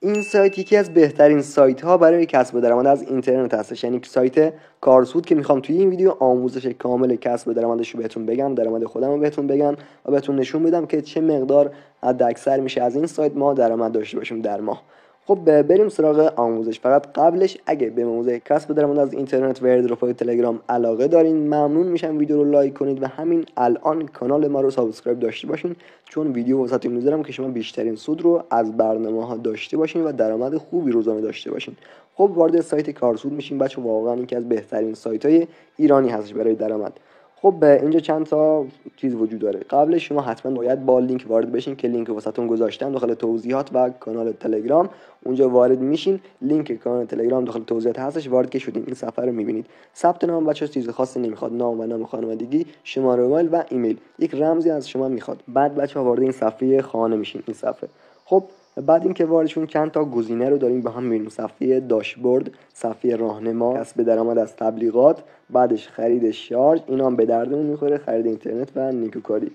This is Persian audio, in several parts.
این سایت یکی از بهترین سایت ها برای کسب درآمد از اینترنت هستش. یعنی سایت کارسود که میخوام توی این ویدیو آموزش کامل کسب درآمدش رو بهتون بگم، درآمد خودم رو بهتون بگم و بهتون نشون بدم که چه مقدار حداکثر میشه از این سایت ما درآمد داشته باشیم در ماه. خب بریم سراغ آموزش. فقط قبلش اگه به موضوع کسب درآمد از اینترنت و ایردروپ تلگرام علاقه دارین، ممنون میشم ویدیو رو لایک کنید و همین الان کانال ما رو سابسکرایب داشته باشین، چون ویدیو واسهتون میذارم که شما بیشترین سود رو از برنامه‌ها داشته باشین و درآمد خوبی روزانه داشته باشین. خب وارد سایت کارسود میشین بچه، واقعا یکی از بهترین سایت‌های ایرانی هستش برای درآمد. خب اینجا چند تا چیز وجود داره. قبلش شما حتما باید با لینک وارد بشین که لینک واسهتون گذاشتم داخل توضیحات و کانال تلگرام. اونجا وارد میشین، لینک کانال تلگرام داخل توضیحات هستش، وارد که شدین این صفحه رو میبینید. ثبت نام بچه‌ها چیز خاصی نمیخواد، نام و نام خانوادگی، شماره موبایل و ایمیل، یک رمزی از شما میخواد. بعد بچه‌ها وارد این صفحه خانه میشین. این صفحه خب بعد اینکه واردشون چند تا گزینه رو داریم با هم می‌بینیم. صفحه داشبورد، صفحه راهنما، کسب درآمد از تبلیغات، بعدش خرید شارژ، اینا هم به دردمون میخوره، خرید اینترنت و نیکوکاری.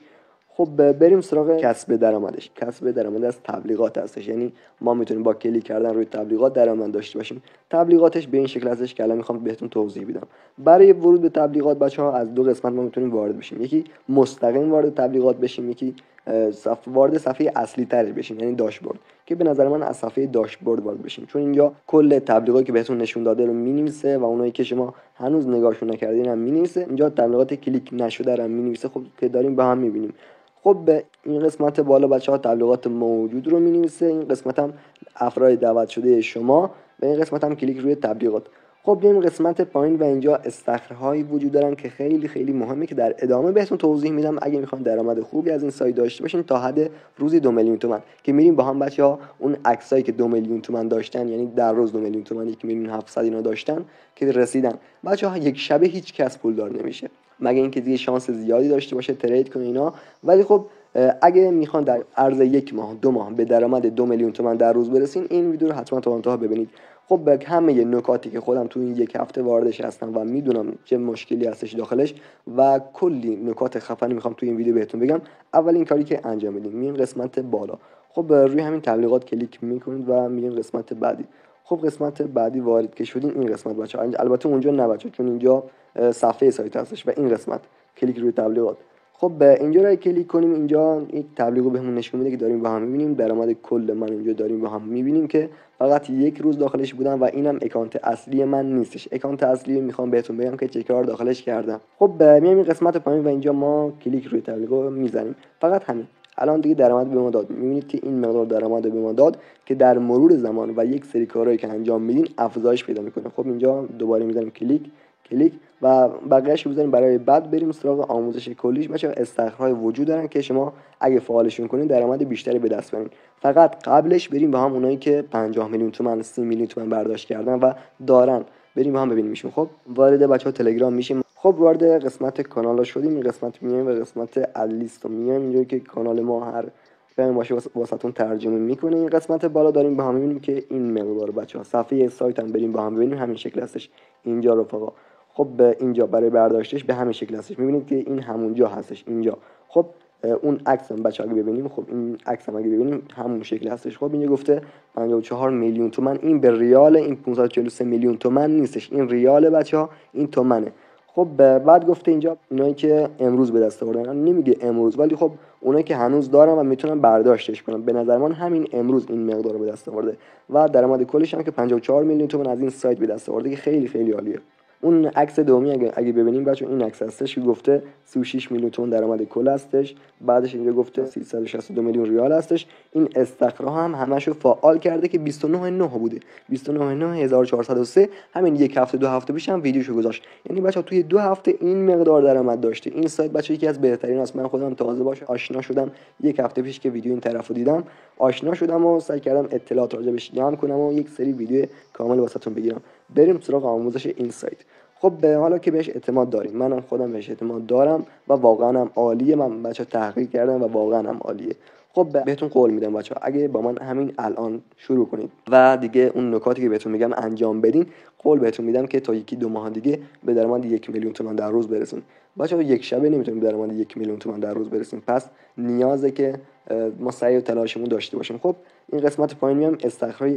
خب بریم سراغ کسب درآمدش. کسب درآمد از تبلیغات هستش، یعنی ما میتونیم با کلیک کردن روی تبلیغات درآمد داشته باشیم. تبلیغاتش به این شکل هستش که الان میخوام بهتون توضیح بدم. برای ورود به تبلیغات بچه‌ها از دو قسمت ما میتونیم وارد بشیم. یکی مستقیم وارد تبلیغات بشیم، یکی وارد صفحه اصلی ترش بشیم، یعنی داشبورد، که به نظر من از صفحه داشبورد وارد بشیم، چون اینجا کل تبلیغاتی که بهتون نشون داده رو می‌نویسه و اونایی که شما هنوز نگاهشون نکردین هم می‌نویسه. اینجا تبلیغات کلیک نشده رو می‌نویسه، خب که داریم با هم می‌بینیم. خب به این قسمت بالا بچه‌ها تبلیغات موجود رو می‌نویسه، این قسمت هم افراد دعوت شده شما، و این قسمت هم کلیک روی تبلیغات. خب بریم قسمت پایین و اینجا استخرهایی وجود دارن که خیلی خیلی مهمه که در ادامه بهتون توضیح میدم. اگه میخوان درآمد خوبی از این سایت داشته باشین تا حد روزی 2 میلیون تومان، که میریم با هم بچه‌ها اون عکسایی که 2 میلیون تومان داشتن، یعنی در روز 2 میلیون تومان، 1 میلیون 700 اینا داشتن که رسیدن. بچه‌ها یک شبه هیچ کس پولدار نمیشه مگه اینکه دیگه شانس زیادی داشته باشه ترید کنه اینا. ولی خب اگه میخوان در عرض 1 ماه 2 ماه به درآمد 2 میلیون تومان در روز برسین، این ویدیو رو حتما تا انتها ببینید. خب به همه نکاتی که خودم تو این 1 هفته واردش هستم و میدونم چه مشکلی هستش داخلش و کلی نکات خفنی میخوام تو این ویدیو بهتون بگم. اولین کاری که انجام بدیم میریم قسمت بالا. خب روی همین تبلیغات کلیک میکنید و میریم قسمت بعدی. خب قسمت بعدی وارد که شدین این قسمت بچه‌ها، البته اونجا نه بچه‌ها، چون اینجا صفحه سایت هستش و این قسمت کلیک روی تبلیغات. خب اینجا رو کلیک کنیم، اینجا یک تبلیغو بهمون نشون میده که داریم با هم میبینیم درآمد کل من اینجا داریم با هم میبینیم که فقط 1 روز داخلش بودم و اینم اکانت اصلی من نیستش. اکانت اصلی میخوام بهتون بگم که چه کار داخلش کردم. خب میایم این قسمت پایین و اینجا ما کلیک روی تبلیغو میزنیم. فقط همین. الان دیگه درآمد به ما داد. میبینید که این مقدار درآمد به ما داد که در مرور زمان و یک سری کارهایی که انجام میدین افزایش پیدا میکنه. خب اینجا دوباره میزنیم کلیک و بقیه‌اش رو بزنیم برای بعد بریم سراغ آموزش کلیش. بچه‌ها استخرهای وجود دارن که شما اگه فعالشون کنین درآمد بیشتری به دست بیارین. فقط قبلش بریم با هم اونایی که 50 میلیون تومان 30 میلیون تومان برداشت کردن و دارن بریم با هم ببینیمشون. خب وارد بچه‌ها تلگرام میشیم. خب وارد قسمت کانال شدیم. این قسمت میایم به قسمت لیست میایم، اینجایی که کانال ما هر فهم باشه واسهتون ترجمه میکنه. این قسمت بالا داریم با هم میبینیم که این مقدار بچه‌ها صفحه سایت هم بریم با هم ببینیم همین شکل هستش اینجا رفقا. خب اینجا برای برداشتش به همین شکل هستش، میبینید که این همونجا هستش اینجا. خب اون عکس هم بچه‌ها اگه ببینیم، خب این عکس هم اگه ببینیم همون شکل هستش. خب اینجا گفته 54 میلیون تومان، این به ریال، این 543 میلیون تومان نیستش، این ریال بچه‌ها، این تومنه. خب بعد گفته اینجا اونایی که امروز به دست آوردن، نمیگه امروز ولی خب اونایی که هنوز دارن و میتونن برداشتش کنن. به نظر من همین امروز این مقدار رو به دست آورده و درآمد کلش هم که 54 میلیون تومان از این سایت به دست آورده که خیلی خیلی عالیه. اون عکس دومی اگه ببینیم بچه‌ها این عکس هستش که گفته 36 میلیون تومان درآمد کل هستش. بعدش اینجا گفته 362 میلیون ریال هستش. این استخرها هم همشو فعال کرده که 29/9 بوده، 29/1403. همین 1 هفته 2 هفته پیش هم ویدیوشو گذاشت. یعنی بچه‌ها توی 2 هفته این مقدار درآمد داشته. این سایت بچه‌ها یکی از بهترین است. من خودم تازه باشه آشنا شدم، 1 هفته پیش که ویدیو این طرفو دیدم آشنا شدم و سعی کردم اطلاعات راجعش جمع کنم و یک سری ویدیو کامل واسهتون بگیرم. بریم سراغ آموزش این سایت. خب حالا که بهش اعتماد داریم، منم خودم بهش اعتماد دارم و واقعا هم عالیه. من بچه‌ها تحقیق کردم و واقعا هم عالیه. خب بهتون قول میدم بچه‌ها اگه با من همین الان شروع کنید و دیگه اون نکاتی که بهتون میگم انجام بدین، قول بهتون میدم که تا 1-2 ماه دیگه به درآمد 1 میلیون تومان در روز برسین. بچه‌ها یک شبه نمیتونیم به درآمد 1 میلیون تومان در روز برسیم، پس نیازه که ما سعی و تلاشمون داشته باشیم. خب این قسمت پایین میام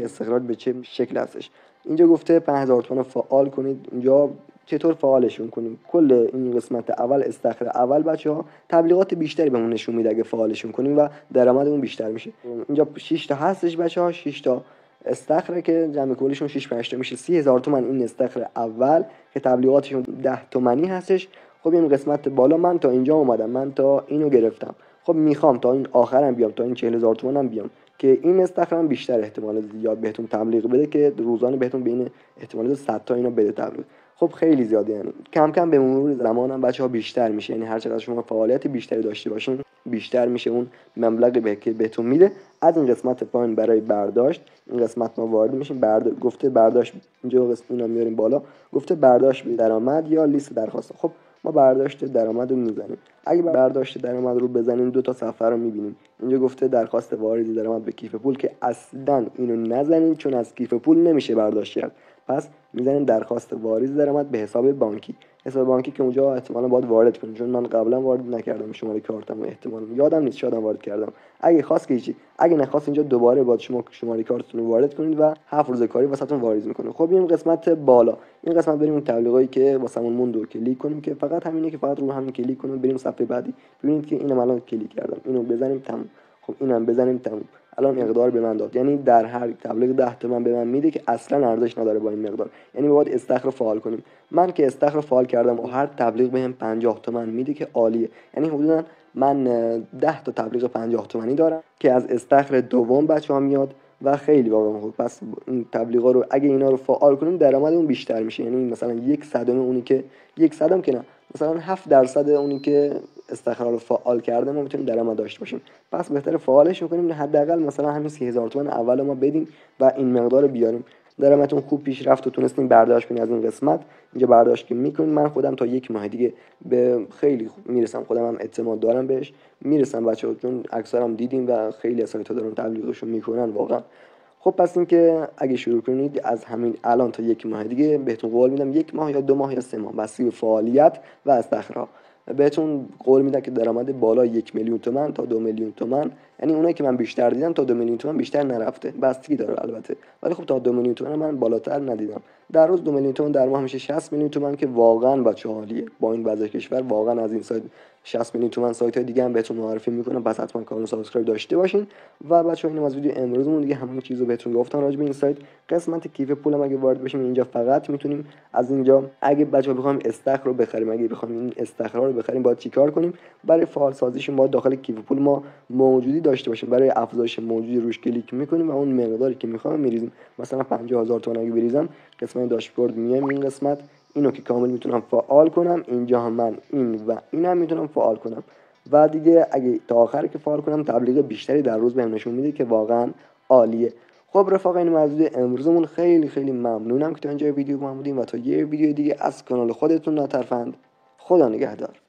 استخراج به چه شکل هستش. اینجا گفته 5000 تومان فعال کنید. اینجا چطور فعالشون کنیم؟ کل این قسمت اول استخر اول بچه‌ها تبلیغات بیشتری بهمون نشون میده اگه فعالشون کنیم و درآمدمون بیشتر میشه. اینجا 6 تا هستش بچه‌ها، 6 تا استخره که جمع کلیشون 6 تا میشه 30000 تومان. این استخر اول که تبلیغاتشون 10 تومانی هستش. خب این قسمت بالا من تا اینجا اومدم، من تا اینو گرفتم. خب میخوام تا این آخرم بیام، تا این 40000 تومانم بیام که این استخرم بیشتر احتمال زیاد بهتون تبلیغ بده که روزانه بهتون بین احتمال 100 تا اینو بده تبلیغ. خب خیلی زیاده، یعنی کم کم به مرور زمان هم بچه‌ها بیشتر میشه، یعنی هر چقدر شما فعالیت بیشتری داشته باشین بیشتر میشه اون مبلغی که بهتون میده. از این قسمت پایین برای برداشت این قسمت ما وارد میشیم. گفته برداشت، اینجا اینا میاریم بالا، گفته برداشت درآمد یا لیست درخواست. خب ما برداشت درآمد رو میزنیم. اگه برداشت درآمد رو بزنیم دو تا صفحه رو میبینیم. اینجا گفته درخواست واریز درآمد به کیف پول که اصلا اینو نزنین چون از کیف پول نمیشه برداشت کرد. پس میزنیم درخواست واریز درآمد به حساب بانکی. حساب بانکی که اونجا احتمالاً باید وارد کنیم چون من قبلا وارد نکردم شماره کارتمو، احتمالاً یادم نیست شاید وارد کردم. اگه خواست که هیچی، اگه نخواست اینجا دوباره باید شما شماره کارتتون رو وارد کنید و 7 روز کاری واسهتون واریز میکنه. خب این قسمت بالا، این قسمت بریم اون تبلیغاتی که واسمون موند رو کلیک کنیم که فقط همینه که فقط رو همین کلیک کنیم بریم صفحه بعدی. ببینید که اینم الان کلیک کردم، اینو بزنیم تموم. خب اینم بزنیم تموم. الان مقدار به من داد، یعنی در هر تبلیغ 10 تومن به من میده که اصلا ارزش نداره با این مقدار، یعنی باید استخر فعال کنیم. من که استخر فعال کردم و هر تبلیغ بهم 50 تومن میده که عالیه. یعنی حدودا من 10 تا تبلیغ 50 تومانی دارم که از استخر دوم بچه‌ها میاد و خیلی واقعا خوب. پس این تبلیغا رو اگه اینا رو فعال کنیم درآمدمون بیشتر میشه، یعنی مثلا 1/100 اونی که 1/100 که نه، مثلا 7% اونی که استخراج رو فعال کرده ما میتونیم درآمد داشته باشیم. پس بهتره فعالش کنیم، حداقل مثلا همین 30000 تومان اول ما بدیم و این مقدار رو بیاریم. درآمدتون خوب پیش رفت و تونستین برداشت کنین از این قسمت. اینجا برداشت که میکنین من خودم تا 1 ماه دیگه به خیلی خوب میرسم، خودم هم اعتماد دارم بهش میرسم بچه‌ها، چون اکثرام دیدیم و خیلی سایت‌ها دارن تبلیغشو میکنن واقعا. خب پس اینکه اگه شروع کنید از همین الان تا 1 ماه دیگه بهتون قول میدم 1 ماه یا 2 ماه یا 3 ماه بسته به فعالیت و استخراج بهتون قول میدم که درآمد بالا 1 میلیون تومان تا 2 میلیون تومان، یعنی اونایی که من بیشتر دیدم تا 2 میلیون تومان بیشتر نرفته، بستگی داره البته، ولی خب تا 2 میلیون تومان من بالاتر ندیدم. در روز 2 میلیون تومان در ماه میشه 60 میلیون تومان که واقعا بچه‌ها عالیه. با این وضع کشور واقعا از این سایت 60 میلیون تومان سایت‌های دیگه هم بهتون معرفی میکنم، پس حتما کانال سابسکرایب داشته باشین. و بچه‌ها اینم از ویدیو امروزمون دیگه، همه چیزو بهتون گفتم راجع به این سایت. قسمت کیف پولم اگه وارد بشیم اینجا فقط میتونیم از اینجا اگه بچه‌ها بخوایم استخر رو بخریم، اگه بخوایم این استخر رو بخریم باید چیکار کنیم؟ برای فعال سازیش باید داخل کیف پول ما موجودی داشته باشیم. برای افزایش موجودی روش کلیک میکنیم و اون مقداری که میخوایم میریزیم. مثلا 50000 تومان اگه بریزم قسمت داشبورد میام این قسمت اینو که کامل میتونم فعال کنم. اینجا هم من این و اینم میتونم فعال کنم و دیگه اگه تا آخر که فعال کنم تبلیغ بیشتری در روز بهم نشون میده که واقعا عالیه. خب رفقا این موضوع امروزمون خیلی خیلی ممنونم که تا اینجا ویدیو ما بودیم و تا یه ویدیو دیگه از کانال خودتون نترفند. خدا نگهدار.